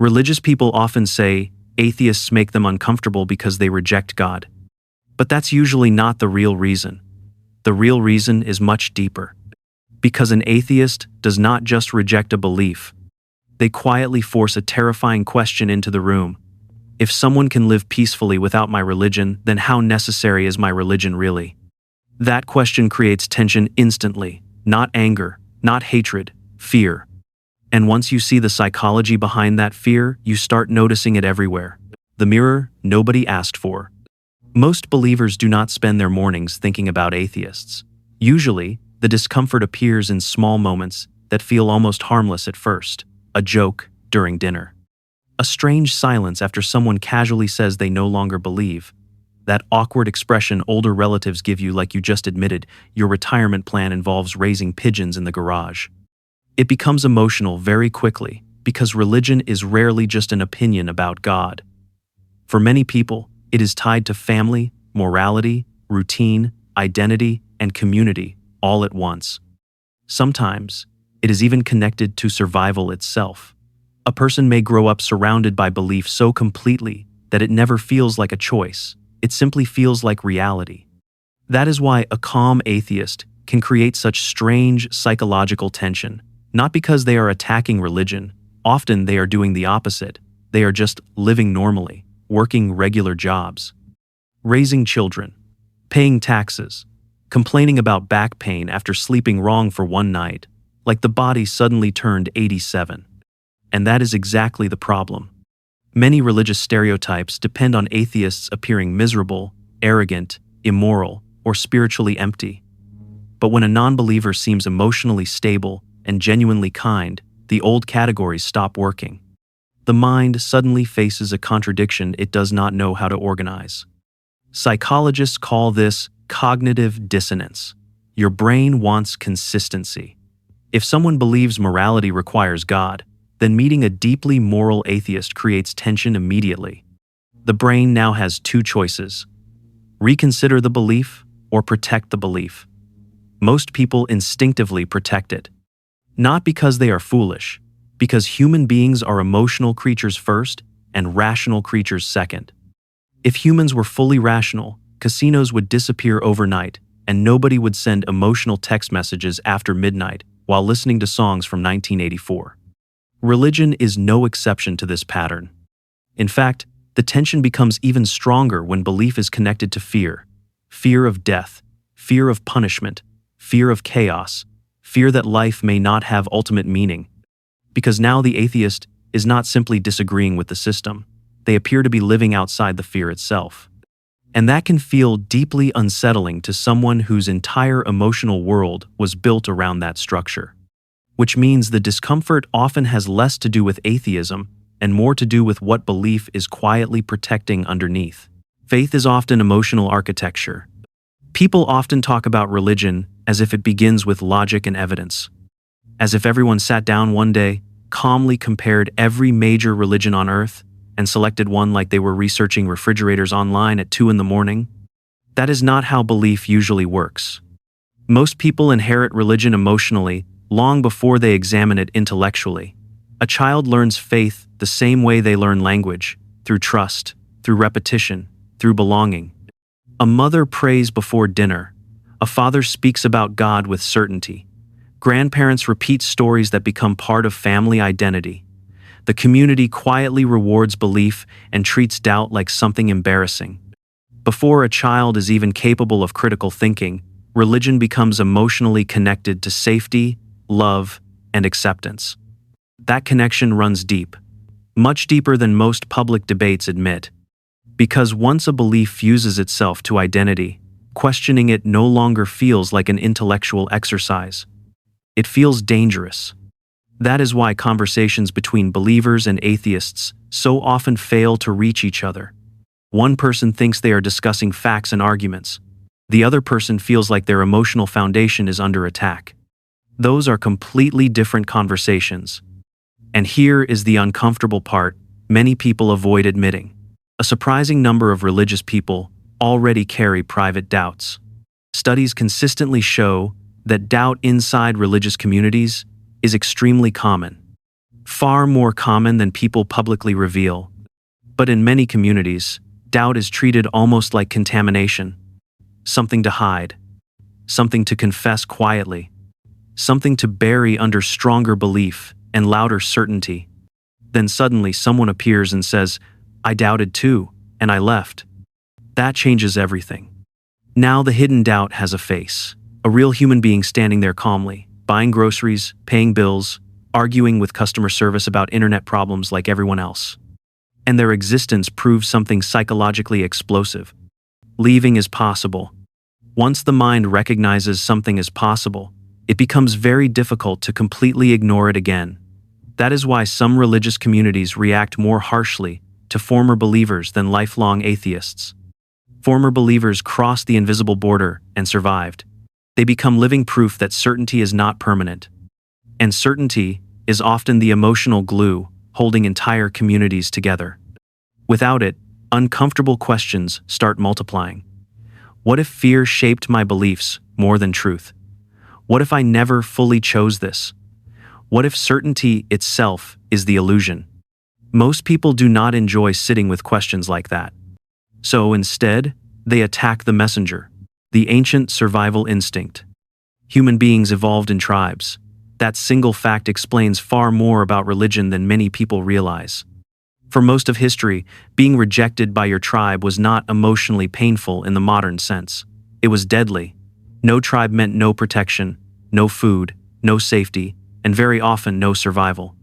Religious people often say atheists make them uncomfortable because they reject God. But that's usually not the real reason. The real reason is much deeper. Because an atheist does not just reject a belief. They quietly force a terrifying question into the room. If someone can live peacefully without my religion, then how necessary is my religion really? That question creates tension instantly, not anger, not hatred, fear. And once you see the psychology behind that fear, you start noticing it everywhere. The mirror nobody asked for. Most believers do not spend their mornings thinking about atheists. Usually, the discomfort appears in small moments that feel almost harmless at first. A joke during dinner. A strange silence after someone casually says they no longer believe. That awkward expression older relatives give you like you just admitted your retirement plan involves raising pigeons in the garage. It becomes emotional very quickly because religion is rarely just an opinion about God. For many people, it is tied to family, morality, routine, identity, and community all at once. Sometimes, it is even connected to survival itself. A person may grow up surrounded by belief so completely that it never feels like a choice. It simply feels like reality. That is why a calm atheist can create such strange psychological tension, not because they are attacking religion. Often they are doing the opposite. They are just living normally, working regular jobs, raising children, paying taxes, complaining about back pain after sleeping wrong for one night, like the body suddenly turned 87. And that is exactly the problem. Many religious stereotypes depend on atheists appearing miserable, arrogant, immoral, or spiritually empty. But when a non-believer seems emotionally stable and genuinely kind, the old categories stop working. The mind suddenly faces a contradiction it does not know how to organize. Psychologists call this cognitive dissonance. Your brain wants consistency. If someone believes morality requires God, then meeting a deeply moral atheist creates tension immediately. The brain now has two choices: reconsider the belief or protect the belief. Most people instinctively protect it. Not because they are foolish, because human beings are emotional creatures first and rational creatures second. If humans were fully rational, casinos would disappear overnight and nobody would send emotional text messages after midnight while listening to songs from 1984. Religion is no exception to this pattern. In fact, the tension becomes even stronger when belief is connected to fear. Fear of death, fear of punishment, fear of chaos, fear that life may not have ultimate meaning. Because now the atheist is not simply disagreeing with the system, they appear to be living outside the fear itself. And that can feel deeply unsettling to someone whose entire emotional world was built around that structure. Which means the discomfort often has less to do with atheism and more to do with what belief is quietly protecting underneath. Faith is often emotional architecture. People often talk about religion as if it begins with logic and evidence. As if everyone sat down one day, calmly compared every major religion on earth, and selected one like they were researching refrigerators online at 2 a.m. That is not how belief usually works. Most people inherit religion emotionally long before they examine it intellectually. A child learns faith the same way they learn language, through trust, through repetition, through belonging. A mother prays before dinner. A father speaks about God with certainty. Grandparents repeat stories that become part of family identity. The community quietly rewards belief and treats doubt like something embarrassing. Before a child is even capable of critical thinking, religion becomes emotionally connected to safety, love, and acceptance. That connection runs deep, much deeper than most public debates admit. Because once a belief fuses itself to identity, questioning it no longer feels like an intellectual exercise. It feels dangerous. That is why conversations between believers and atheists so often fail to reach each other. One person thinks they are discussing facts and arguments. The other person feels like their emotional foundation is under attack. Those are completely different conversations. And here is the uncomfortable part many people avoid admitting. A surprising number of religious people already carry private doubts. Studies consistently show that doubt inside religious communities is extremely common. far more common than people publicly reveal. But in many communities, doubt is treated almost like contamination, something to hide, something to confess quietly, something to bury under stronger belief and louder certainty. Then suddenly someone appears and says, "I doubted too, and I left." That changes everything. Now the hidden doubt has a face, a real human being standing there calmly, buying groceries, paying bills, arguing with customer service about internet problems like everyone else. And their existence proves something psychologically explosive. Leaving is possible. Once the mind recognizes something is possible, it becomes very difficult to completely ignore it again. That is why some religious communities react more harshly to former believers than lifelong atheists. Former believers crossed the invisible border and survived. They become living proof that certainty is not permanent. And certainty is often the emotional glue holding entire communities together. Without it, uncomfortable questions start multiplying. What if fear shaped my beliefs more than truth? What if I never fully chose this? What if certainty itself is the illusion? Most people do not enjoy sitting with questions like that. So instead, they attack the messenger, the ancient survival instinct. Human beings evolved in tribes. That single fact explains far more about religion than many people realize. For most of history, being rejected by your tribe was not emotionally painful in the modern sense. It was deadly. No tribe meant no protection, no food, no safety, and very often no survival.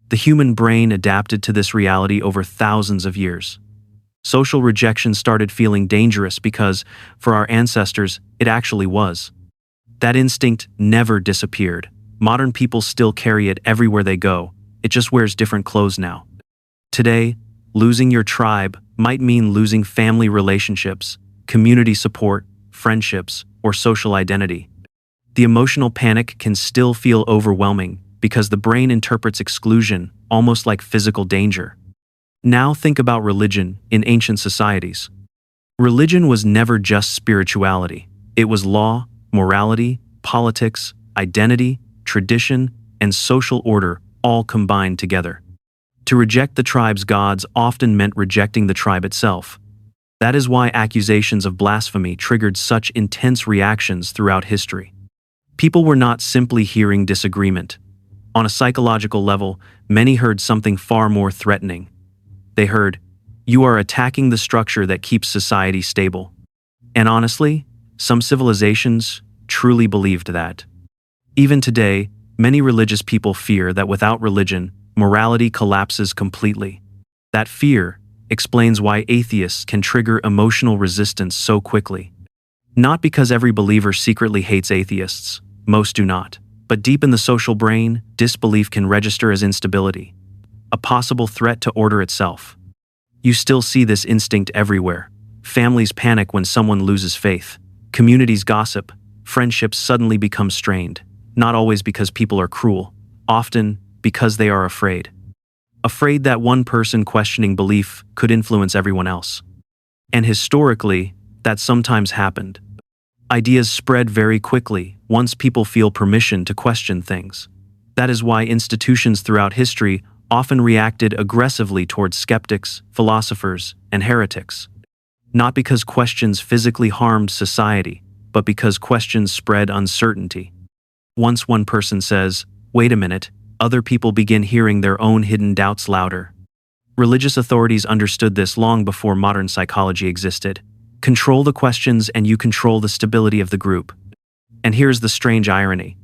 The human brain adapted to this reality over thousands of years. Social rejection started feeling dangerous because, for our ancestors, it actually was. That instinct never disappeared. Modern people still carry it everywhere they go. It just wears different clothes now. Today, losing your tribe might mean losing family relationships, community support, friendships, or social identity. The emotional panic can still feel overwhelming because the brain interprets exclusion almost like physical danger. Now think about religion in ancient societies. Religion was never just spirituality. It was law, morality, politics, identity, tradition, and social order all combined together. To reject the tribe's gods often meant rejecting the tribe itself. That is why accusations of blasphemy triggered such intense reactions throughout history. People were not simply hearing disagreement. On a psychological level, many heard something far more threatening. They heard, "You are attacking the structure that keeps society stable." And honestly, some civilizations truly believed that. Even today, many religious people fear that without religion, morality collapses completely. That fear explains why atheists can trigger emotional resistance so quickly. Not because every believer secretly hates atheists, most do not, but deep in the social brain, disbelief can register as instability, a possible threat to order itself. You still see this instinct everywhere. Families panic when someone loses faith. Communities gossip. Friendships suddenly become strained, not always because people are cruel, often because they are afraid. Afraid that one person questioning belief could influence everyone else. And historically, that sometimes happened. Ideas spread very quickly once people feel permission to question things. That is why institutions throughout history often reacted aggressively towards skeptics, philosophers, and heretics. Not because questions physically harmed society, but because questions spread uncertainty. Once one person says, "Wait a minute," other people begin hearing their own hidden doubts louder. Religious authorities understood this long before modern psychology existed. Control the questions and you control the stability of the group. And here's the strange irony.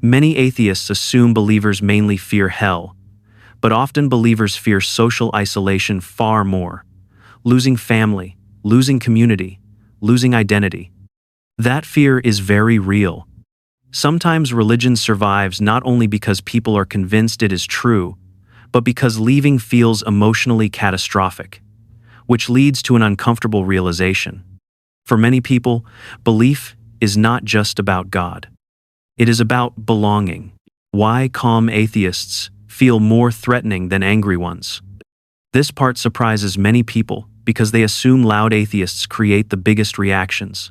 Many atheists assume believers mainly fear hell, but often believers fear social isolation far more. Losing family, losing community, losing identity. That fear is very real. Sometimes religion survives not only because people are convinced it is true, but because leaving feels emotionally catastrophic, which leads to an uncomfortable realization. For many people, belief is not just about God. It is about belonging. Why calm atheists feel more threatening than angry ones. This part surprises many people because they assume loud atheists create the biggest reactions.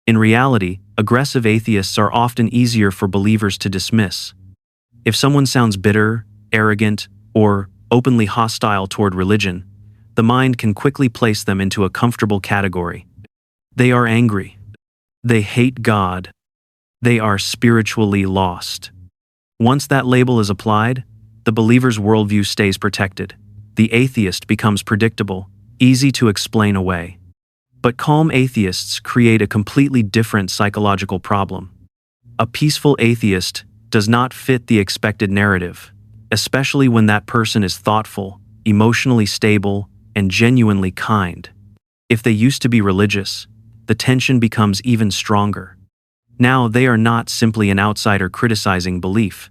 In reality, aggressive atheists are often easier for believers to dismiss. If someone sounds bitter, arrogant, or openly hostile toward religion, the mind can quickly place them into a comfortable category. They are angry. They hate God. They are spiritually lost. Once that label is applied, the believer's worldview stays protected. The atheist becomes predictable, easy to explain away. But calm atheists create a completely different psychological problem. A peaceful atheist does not fit the expected narrative, especially when that person is thoughtful, emotionally stable, and genuinely kind. If they used to be religious, the tension becomes even stronger. Now they are not simply an outsider criticizing belief.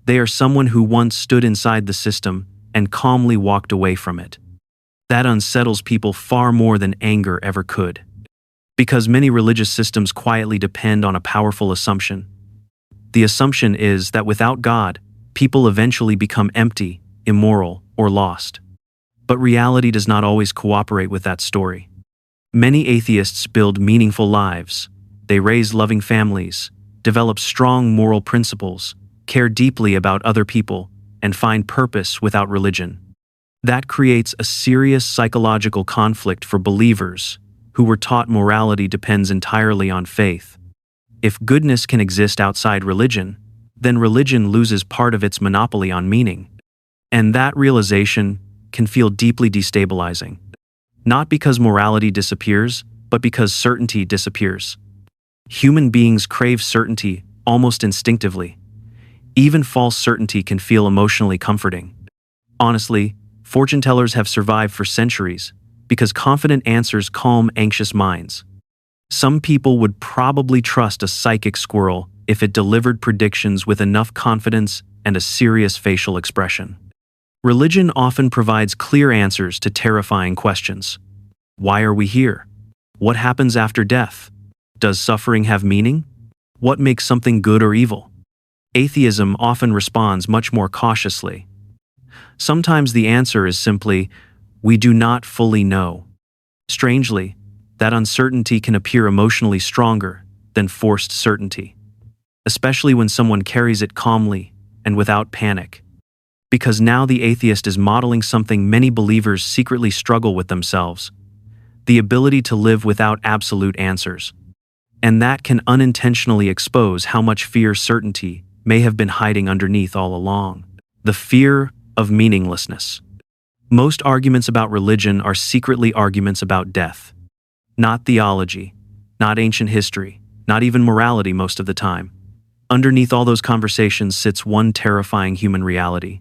They are someone who once stood inside the system and calmly walked away from it. That unsettles people far more than anger ever could. Because many religious systems quietly depend on a powerful assumption. The assumption is that without God, people eventually become empty, immoral, or lost. But reality does not always cooperate with that story. Many atheists build meaningful lives. They raise loving families, develop strong moral principles, care deeply about other people, and find purpose without religion. That creates a serious psychological conflict for believers who were taught morality depends entirely on faith. If goodness can exist outside religion, then religion loses part of its monopoly on meaning. And that realization can feel deeply destabilizing. Not because morality disappears, but because certainty disappears. Human beings crave certainty almost instinctively. Even false certainty can feel emotionally comforting. Honestly, fortune tellers have survived for centuries because confident answers calm anxious minds. Some people would probably trust a psychic squirrel if it delivered predictions with enough confidence and a serious facial expression. Religion often provides clear answers to terrifying questions. Why are we here? What happens after death? Does suffering have meaning? What makes something good or evil? Atheism often responds much more cautiously. Sometimes the answer is simply, we do not fully know. Strangely, that uncertainty can appear emotionally stronger than forced certainty, especially when someone carries it calmly and without panic. Because now the atheist is modeling something many believers secretly struggle with themselves, the ability to live without absolute answers. And that can unintentionally expose how much fear certainty may have been hiding underneath all along. The fear of meaninglessness. Most arguments about religion are secretly arguments about death. Not theology, not ancient history, not even morality most of the time. Underneath all those conversations sits one terrifying human reality.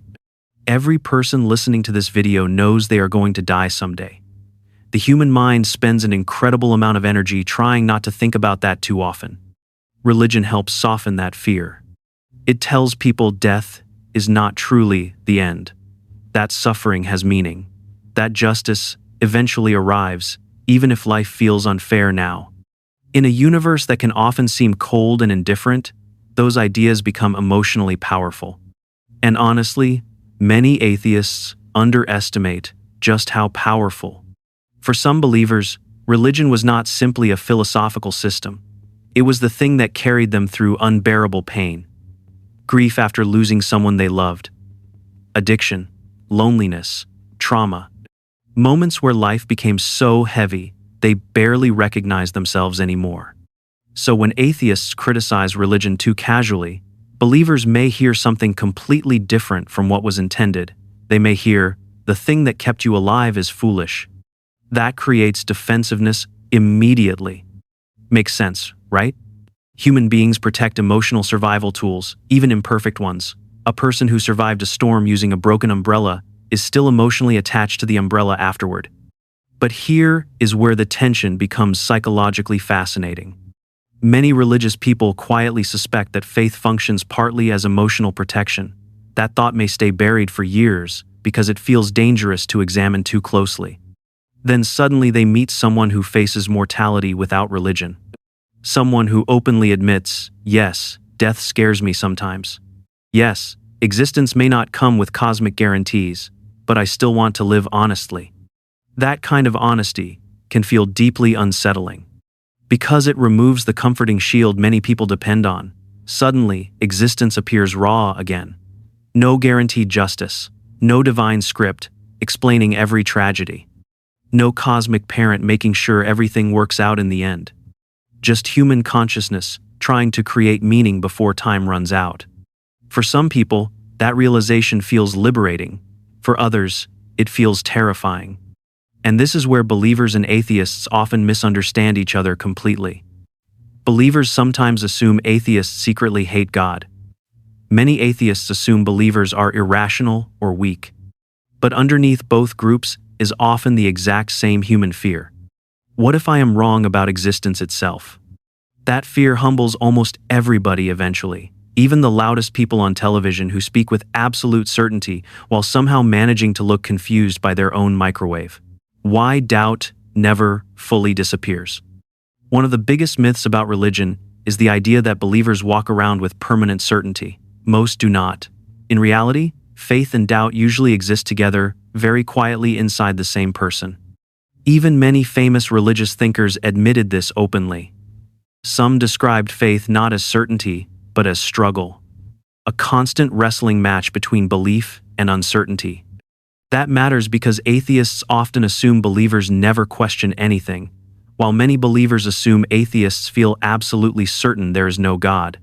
Every person listening to this video knows they are going to die someday. The human mind spends an incredible amount of energy trying not to think about that too often. Religion helps soften that fear. It tells people death is not truly the end. That suffering has meaning. That justice eventually arrives, even if life feels unfair now. In a universe that can often seem cold and indifferent, those ideas become emotionally powerful. And honestly, many atheists underestimate just how powerful. For some believers, religion was not simply a philosophical system. It was the thing that carried them through unbearable pain. Grief after losing someone they loved. Addiction, loneliness, trauma. Moments where life became so heavy, they barely recognized themselves anymore. So when atheists criticize religion too casually, believers may hear something completely different from what was intended. They may hear, the thing that kept you alive is foolish. That creates defensiveness immediately. Makes sense, right? Human beings protect emotional survival tools, even imperfect ones. A person who survived a storm using a broken umbrella is still emotionally attached to the umbrella afterward. But here is where the tension becomes psychologically fascinating. Many religious people quietly suspect that faith functions partly as emotional protection. That thought may stay buried for years because it feels dangerous to examine too closely. Then suddenly they meet someone who faces mortality without religion. Someone who openly admits, yes, death scares me sometimes. Yes, existence may not come with cosmic guarantees, but I still want to live honestly. That kind of honesty can feel deeply unsettling. Because it removes the comforting shield many people depend on, suddenly existence appears raw again. No guaranteed justice, no divine script explaining every tragedy, no cosmic parent making sure everything works out in the end. Just human consciousness trying to create meaning before time runs out. For some people, that realization feels liberating. For others, it feels terrifying. And this is where believers and atheists often misunderstand each other completely. Believers sometimes assume atheists secretly hate God. Many atheists assume believers are irrational or weak. But underneath both groups is often the exact same human fear. What if I am wrong about existence itself? That fear humbles almost everybody eventually, even the loudest people on television who speak with absolute certainty while somehow managing to look confused by their own microwave. Why doubt never fully disappears? One of the biggest myths about religion is the idea that believers walk around with permanent certainty. Most do not. In reality, faith and doubt usually exist together, very quietly inside the same person. Even many famous religious thinkers admitted this openly. Some described faith not as certainty, but as struggle. A constant wrestling match between belief and uncertainty. That matters because atheists often assume believers never question anything, while many believers assume atheists feel absolutely certain there is no God.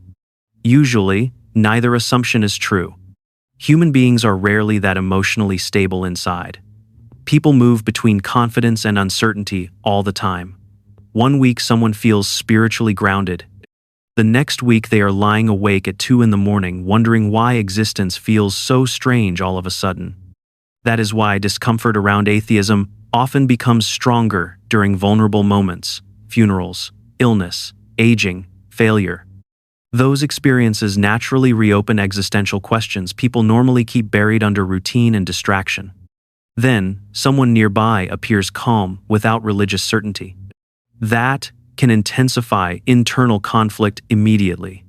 Usually, neither assumption is true. Human beings are rarely that emotionally stable inside. People move between confidence and uncertainty all the time. One week someone feels spiritually grounded. The next week they are lying awake at 2 a.m. wondering why existence feels so strange all of a sudden. That is why discomfort around atheism often becomes stronger during vulnerable moments, funerals, illness, aging, failure. Those experiences naturally reopen existential questions people normally keep buried under routine and distraction. Then, someone nearby appears calm without religious certainty. That can intensify internal conflict immediately.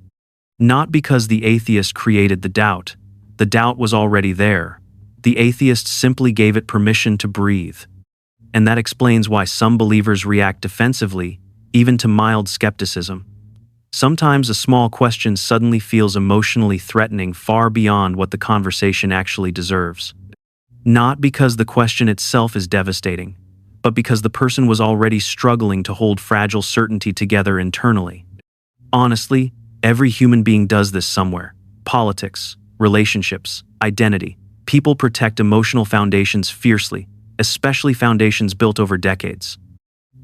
Not because the atheist created the doubt was already there. The atheist simply gave it permission to breathe. And that explains why some believers react defensively, even to mild skepticism. Sometimes a small question suddenly feels emotionally threatening far beyond what the conversation actually deserves. Not because the question itself is devastating, but because the person was already struggling to hold fragile certainty together internally. Honestly, every human being does this somewhere. Politics, relationships, identity. People protect emotional foundations fiercely, especially foundations built over decades.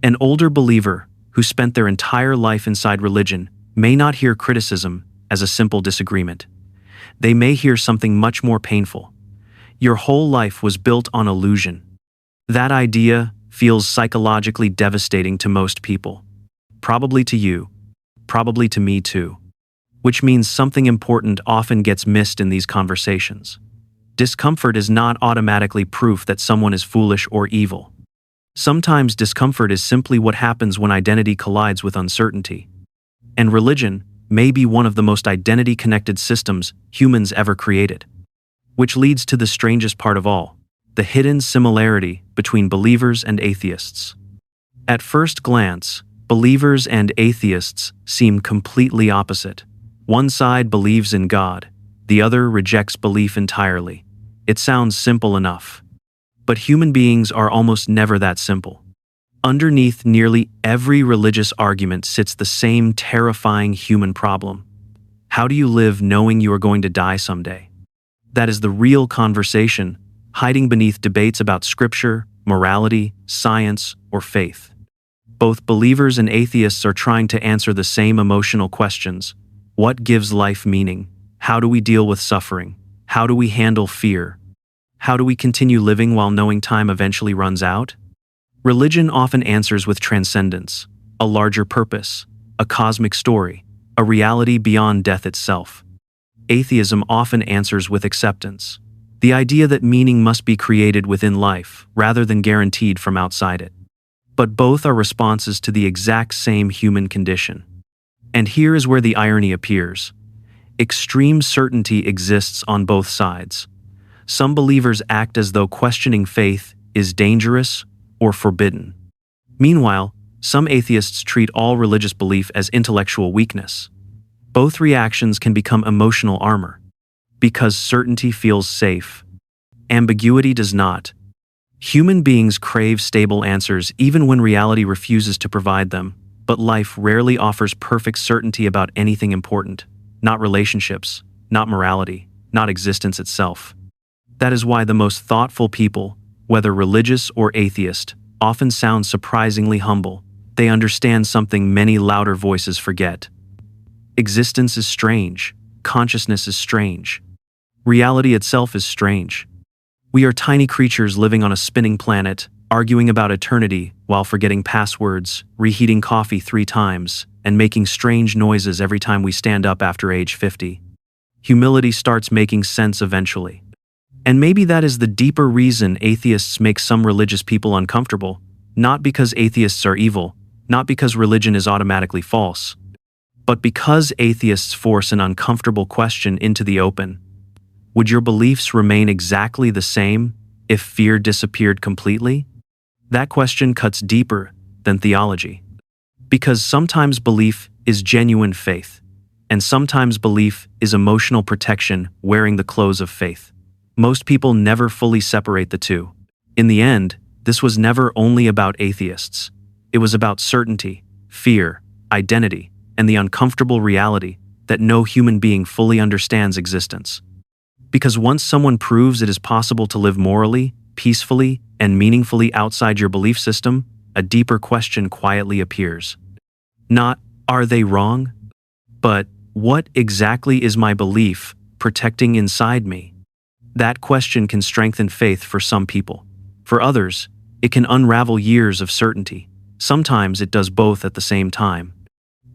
An older believer who spent their entire life inside religion may not hear criticism as a simple disagreement. They may hear something much more painful. Your whole life was built on illusion. That idea feels psychologically devastating to most people. Probably to you. Probably to me too. Which means something important often gets missed in these conversations. Discomfort is not automatically proof that someone is foolish or evil. Sometimes discomfort is simply what happens when identity collides with uncertainty. And religion may be one of the most identity-connected systems humans ever created. Which leads to the strangest part of all, the hidden similarity between believers and atheists. At first glance, believers and atheists seem completely opposite. One side believes in God, the other rejects belief entirely. It sounds simple enough. But human beings are almost never that simple. Underneath nearly every religious argument sits the same terrifying human problem. How do you live knowing you are going to die someday? That is the real conversation, hiding beneath debates about scripture, morality, science, or faith. Both believers and atheists are trying to answer the same emotional questions. What gives life meaning? How do we deal with suffering? How do we handle fear? How do we continue living while knowing time eventually runs out? Religion often answers with transcendence, a larger purpose, a cosmic story, a reality beyond death itself. Atheism often answers with acceptance, the idea that meaning must be created within life rather than guaranteed from outside it. But both are responses to the exact same human condition. And here is where the irony appears. Extreme certainty exists on both sides. Some believers act as though questioning faith is dangerous or forbidden. Meanwhile, some atheists treat all religious belief as intellectual weakness. Both reactions can become emotional armor. Because certainty feels safe. Ambiguity does not. Human beings crave stable answers even when reality refuses to provide them, but life rarely offers perfect certainty about anything important. Not relationships, not morality, not existence itself. That is why the most thoughtful people, whether religious or atheist, often sound surprisingly humble. They understand something many louder voices forget. Existence is strange. Consciousness is strange. Reality itself is strange. We are tiny creatures living on a spinning planet, arguing about eternity while forgetting passwords, reheating coffee 3 times, and making strange noises every time we stand up after age 50. Humility starts making sense eventually. And maybe that is the deeper reason atheists make some religious people uncomfortable, not because atheists are evil, not because religion is automatically false, but because atheists force an uncomfortable question into the open. Would your beliefs remain exactly the same if fear disappeared completely? That question cuts deeper than theology. Because sometimes belief is genuine faith, and sometimes belief is emotional protection wearing the clothes of faith. Most people never fully separate the two. In the end, this was never only about atheists. It was about certainty, fear, identity, and the uncomfortable reality that no human being fully understands existence. Because once someone proves it is possible to live morally, peacefully, and meaningfully outside your belief system, a deeper question quietly appears. Not, are they wrong? But, what exactly is my belief protecting inside me? That question can strengthen faith for some people. For others, it can unravel years of certainty. Sometimes it does both at the same time.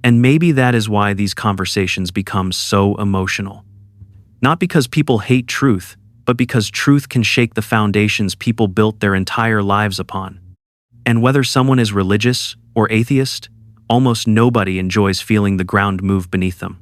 And maybe that is why these conversations become so emotional. Not because people hate truth, but because truth can shake the foundations people built their entire lives upon. And whether someone is religious or atheist, almost nobody enjoys feeling the ground move beneath them.